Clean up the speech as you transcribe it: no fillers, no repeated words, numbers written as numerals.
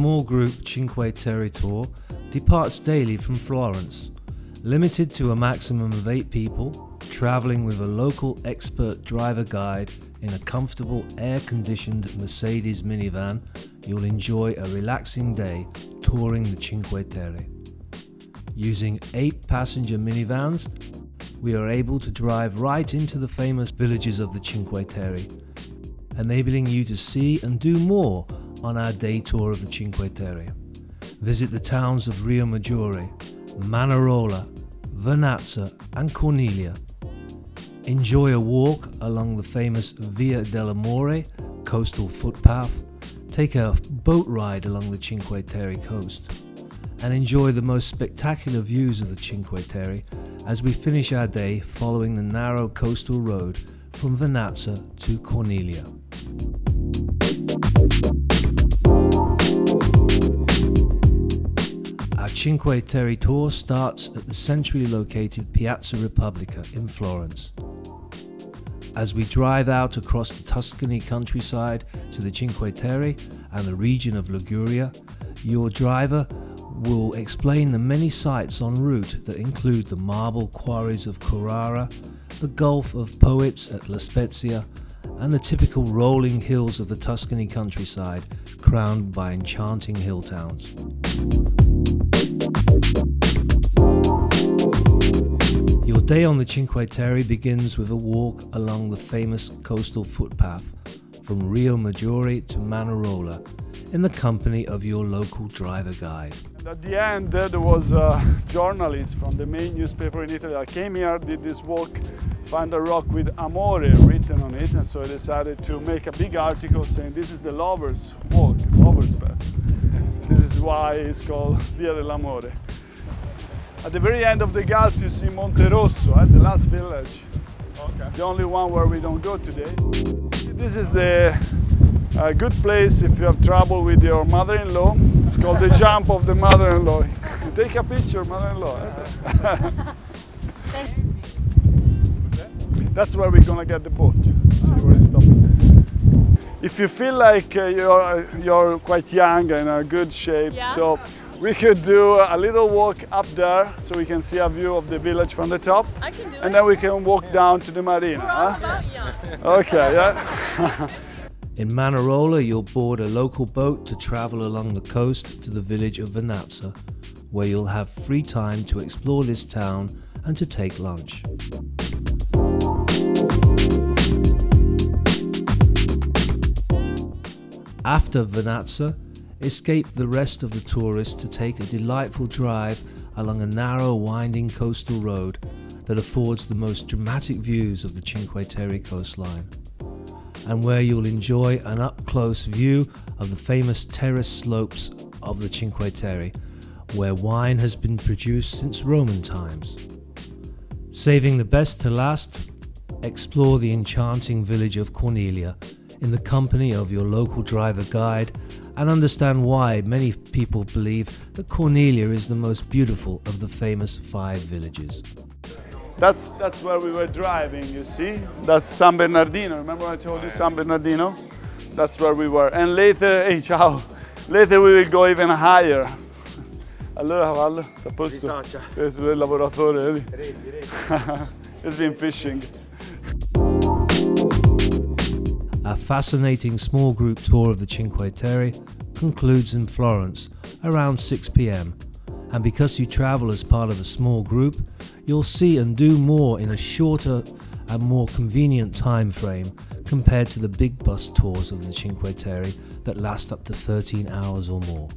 small group Cinque Terre tour departs daily from Florence, limited to a maximum of 8 people, traveling with a local expert driver guide in a comfortable air-conditioned Mercedes minivan. You'll enjoy a relaxing day touring the Cinque Terre. Using 8 passenger minivans, we are able to drive right into the famous villages of the Cinque Terre, enabling you to see and do more on our day tour of the Cinque Terre. Visit the towns of Rio Maggiore, Manarola, Vernazza and Cornelia. Enjoy a walk along the famous Via dell'Amore coastal footpath, take a boat ride along the Cinque Terre coast, and enjoy the most spectacular views of the Cinque Terre as we finish our day following the narrow coastal road from Vernazza to Cornelia. Our Cinque Terre tour starts at the centrally located Piazza Repubblica in Florence. As we drive out across the Tuscany countryside to the Cinque Terre and the region of Liguria, your driver will explain the many sights en route that include the marble quarries of Carrara, the Gulf of Poets at La Spezia, and the typical rolling hills of the Tuscany countryside, crowned by enchanting hill towns. Your day on the Cinque Terre begins with a walk along the famous coastal footpath from Rio Maggiore to Manarola in the company of your local driver guide. And at the end there was a journalist from the main newspaper in Italy that came here, did this walk, found a rock with Amore written on it, and so I decided to make a big article saying this is the lovers walk, lovers path. This is why it's called Via dell'Amore. At the very end of the Gulf you see Monte Rosso, the last village. Okay. The only one where we don't go today. This is the good place if you have trouble with your mother-in-law. It's called the jump of the mother-in-law. You take a picture, mother-in-law. That's where we're gonna get the boat. See where it's stopping. If you feel like you're quite young and in good shape, yeah. So we could do a little walk up there so we can see a view of the village from the top. I can do it. And then we can walk down to the marina. We're all about young. Okay, yeah. In Manarola, you'll board a local boat to travel along the coast to the village of Vernazza, where you'll have free time to explore this town and to take lunch. After Vernazza, escape the rest of the tourists to take a delightful drive along a narrow, winding coastal road that affords the most dramatic views of the Cinque Terre coastline, and where you'll enjoy an up-close view of the famous terrace slopes of the Cinque Terre, where wine has been produced since Roman times. Saving the best to last, explore the enchanting village of Cornelia in the company of your local driver guide and understand why many people believe that Cornelia is the most beautiful of the famous 5 villages. That's where we were driving, you see. That's San Bernardino. Remember I told you San Bernardino? That's where we were. And later, hey, ciao. Later we will go even higher. Allora cavallo, a posto? Questo è il lavoratore, vedi? He's been fishing. Our fascinating small group tour of the Cinque Terre concludes in Florence around 6 p.m. And because you travel as part of a small group, you'll see and do more in a shorter and more convenient time frame compared to the big bus tours of the Cinque Terre that last up to 13 hours or more.